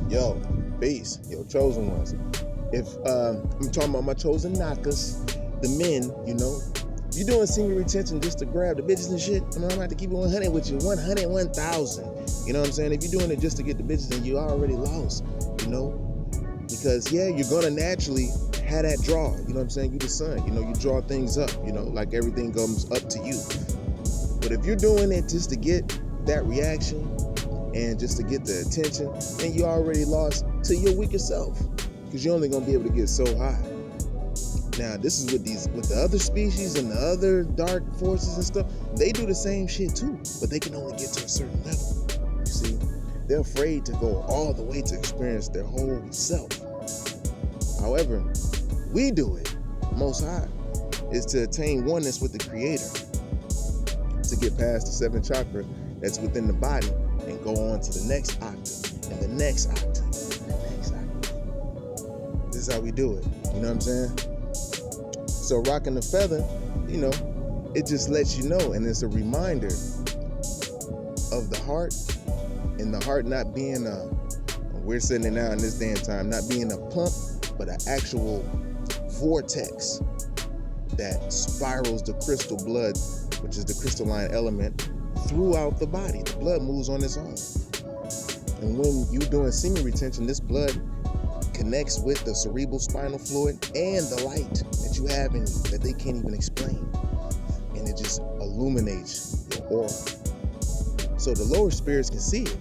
Yo, peace. Yo, chosen ones. If I'm talking about my chosen Nagas, the men, you doing single retention just to grab the bitches and shit. I'm about to keep it 100 with you, 100, 1,000. You know what I'm saying? If you're doing it just to get the bitches, then you already lost. Because yeah, you're gonna naturally have that draw. You know what I'm saying? You the sun. You draw things up. Like everything comes up to you. But if you're doing it just to get that reaction and just to get the attention, then you already lost to your weaker self, because you're only gonna be able to get so high. Now, this is with the other species and the other dark forces and stuff. They do the same shit too, but they can only get to a certain level. You see, they're afraid to go all the way to experience their whole self. However, we do it, Most High, is to attain oneness with the Creator, to get past the 7th chakra that's within the body and go on to the next octave and the next octave and the next octave. This is how we do it. You know what I'm saying? So rocking the feather, it just lets you know, and it's a reminder of the heart, and the heart not being we're sitting it now in this day and time, not being a pump, but an actual vortex that spirals the crystal blood, which is the crystalline element, throughout the body. The blood moves on its own. And when you're doing semen retention, this blood connects with the cerebral spinal fluid and the light that you have in you that they can't even explain. And it just illuminates your aura. So the lower spirits can see it.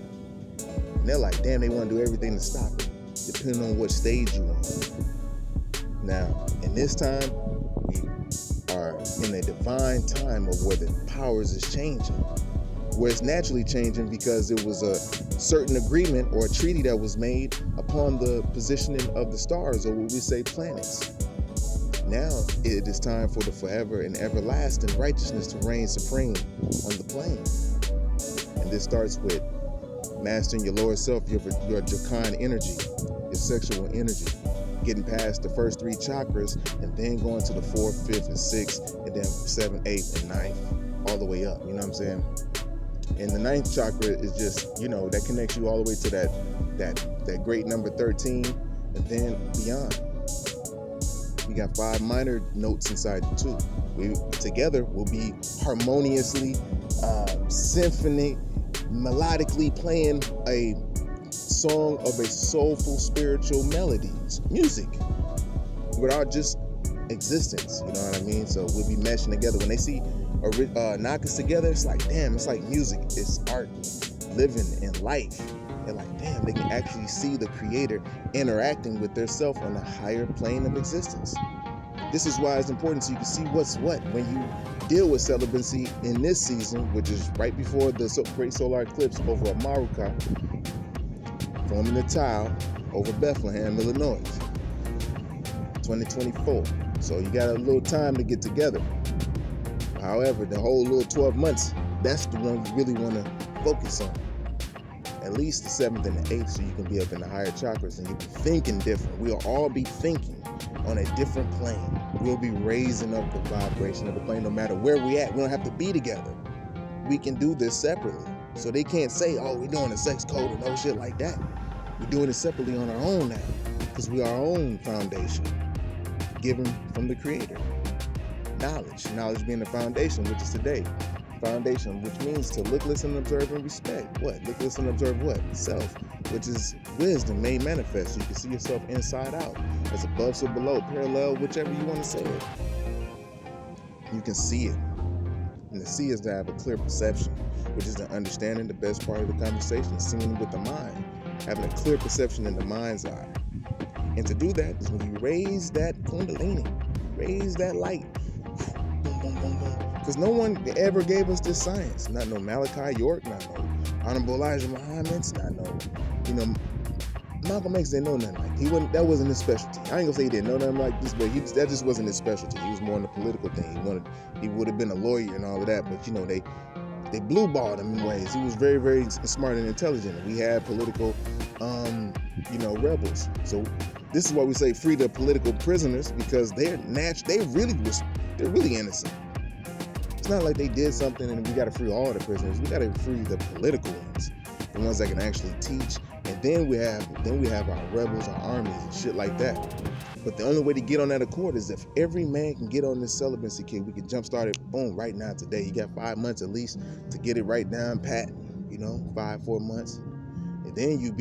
And they're like, damn, they want to do everything to stop it, depending on what stage you're on. Now, in this time, we are in a divine time of where the powers is changing, where it's naturally changing because it was a certain agreement or a treaty that was made upon the positioning of the stars, or what we say planets. Now it is time for the forever and everlasting righteousness to reign supreme on the plane. And this starts with mastering your lower self, your Drakan energy, your sexual energy, getting past the first 3 chakras, and then going to the 4th, 5th, and 6th, and then 7th, 8th, and 9th, all the way up. You know what I'm saying? And the 9th chakra is just, that connects you all the way to that great number 13, and then beyond. We got 5 minor notes inside you too. We together will be harmoniously, symphony, melodically playing a song of a soulful spiritual melodies, music, without just existence. You know what I mean? So we'll be meshing together. When they see Nagas together, it's like, damn, it's like music, it's art, living and life. They're like, damn, they can actually see the Creator interacting with their self on a higher plane of existence. This is why it's important, so you can see what's what when you deal with celibacy in this season, which is right before the great solar eclipse over Amaruka, forming the tile over Bethlehem, Illinois, 2024. So you got a little time to get together. However, the whole little 12 months, that's the one you really want to focus on. At least the 7th and the 8th, so you can be up in the higher chakras and you'll be thinking different. We'll all be thinking on a different plane. We'll be raising up the vibration of the plane no matter where we at. We don't have to be together. We can do this separately. So they can't say, oh, we're doing a sex code or no shit like that. We're doing it separately on our own now, because we are our own foundation, given from the Creator. Knowledge being the foundation, which is today. Foundation, which means to look, listen, observe, and respect. What? Look, listen, observe what? Self, which is wisdom made manifest. So you can see yourself inside out, as above, so below, parallel, whichever you want to say it. You can see it. And the see is to have a clear perception, which is the understanding, the best part of the conversation, seeing with the mind, having a clear perception in the mind's eye. And to do that is when you raise that kundalini, raise that light. Boom, boom, boom, boom. Because no one ever gave us this science. Not no Malachi York, not no Honorable Elijah Muhammad's, not no, Malcolm X didn't know nothing like that. That wasn't his specialty. I ain't gonna say he didn't know nothing like this, but that just wasn't his specialty. He was more on the political thing. He would have been a lawyer and all of that, but they blue balled him in ways. He was very, very smart and intelligent. We had political, rebels. So this is why we say free the political prisoners, because they're really innocent. It's not like they did something and we got to free all the prisoners. We got to free the political ones. the ones that can actually teach. And then we have our rebels, our armies, and shit like that. But the only way to get on that accord is if every man can get on this celibacy kick. We can jumpstart it, boom, right now today. You got 5 months at least to get it right down pat, 4 months. And then you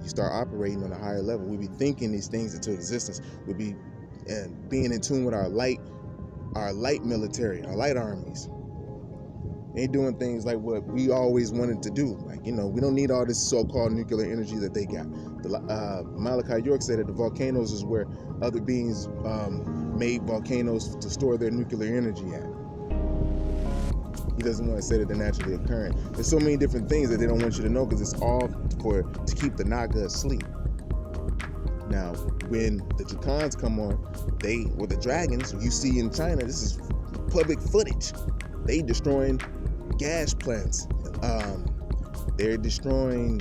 start operating on a higher level. We be thinking these things into existence. We be being in tune with our light military, our light armies. They doing things like what we always wanted to do. Like, we don't need all this so-called nuclear energy that they got. Malachi York said that the volcanoes is where other beings made volcanoes to store their nuclear energy at. He doesn't want to say that they're naturally occurring. There's so many different things that they don't want you to know because it's all to keep the Naga asleep. Now, when the Dracons come on, the dragons, you see in China, this is public footage. They destroying gas plants. They're destroying,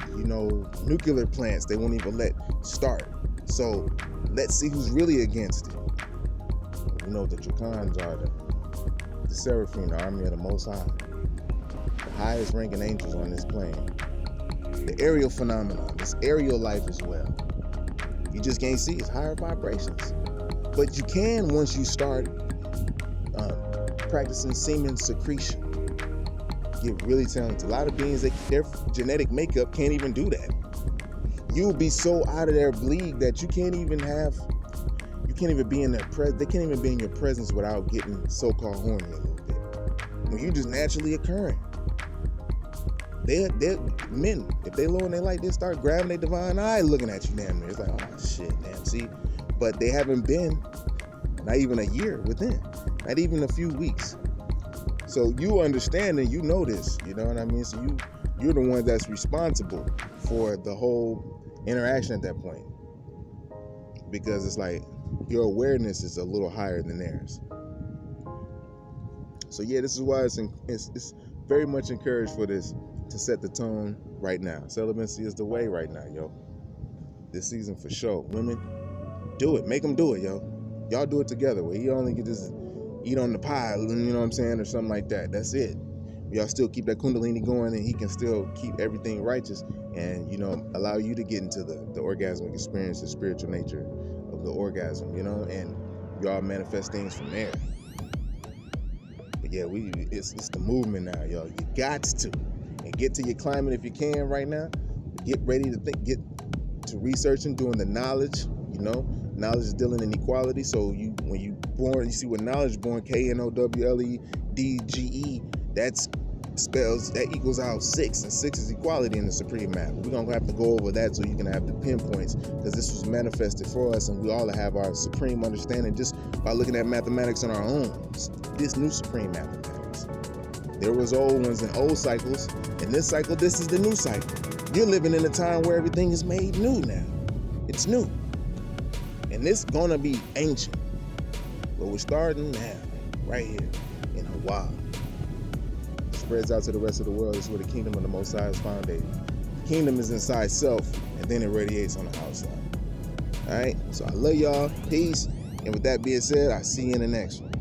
nuclear plants. They won't even let start. So let's see who's really against it. The Dracons are the Seraphim, the army of the Most High, the highest ranking angels on this plane. The aerial phenomenon, this aerial life as well. You just can't see it's higher vibrations. But you can once you start practicing semen secretion. Get really talented. A lot of beings, their genetic makeup can't even do that. You'll be so out of their league that you can't even be in their presence. They can't even be in your presence without getting so-called horny a little bit. When you just naturally occurring. They're men. If they lower their light, they start grabbing their divine eye looking at you damn near. It's like, oh shit, damn, see? But they haven't been not even a year within. Not even a few weeks. So you understand and you know this, you know what I mean? So you're the one that's responsible for the whole interaction at that point. Because it's like your awareness is a little higher than theirs. So yeah, this is why it's very much encouraged for this to set the tone right now. Celibacy is the way right now, yo. This season for sure. Women, do it. Make them do it, yo. Y'all do it together. Where he only get this eat on the pie, you know what I'm saying, or something like that. That's it. Y'all still keep that kundalini going, and he can still keep everything righteous, and allow you to get into the orgasmic experience, the spiritual nature of the orgasm, and y'all manifest things from there. But yeah, it's the movement now, y'all. You got to, and get to your climate if you can right now. Get ready to think, get to researching, doing the knowledge, knowledge is dealing in equality. So when you born, you see what knowledge born, KNOWLEDGE, that equals out 6, and 6 is equality in the supreme math. We're gonna have to go over that so you can have the pinpoints, because this was manifested for us, and we all have our supreme understanding just by looking at mathematics on our own. This new supreme mathematics. There was old ones in old cycles. In this cycle, this is the new cycle. You're living in a time where everything is made new now. It's new. And this gonna be ancient. But we're starting now, right here in Hawaii. It spreads out to the rest of the world. This is where the kingdom of the Most High is founded. The kingdom is inside self, and then it radiates on the outside. All right? So I love y'all. Peace. And with that being said, I'll see you in the next one.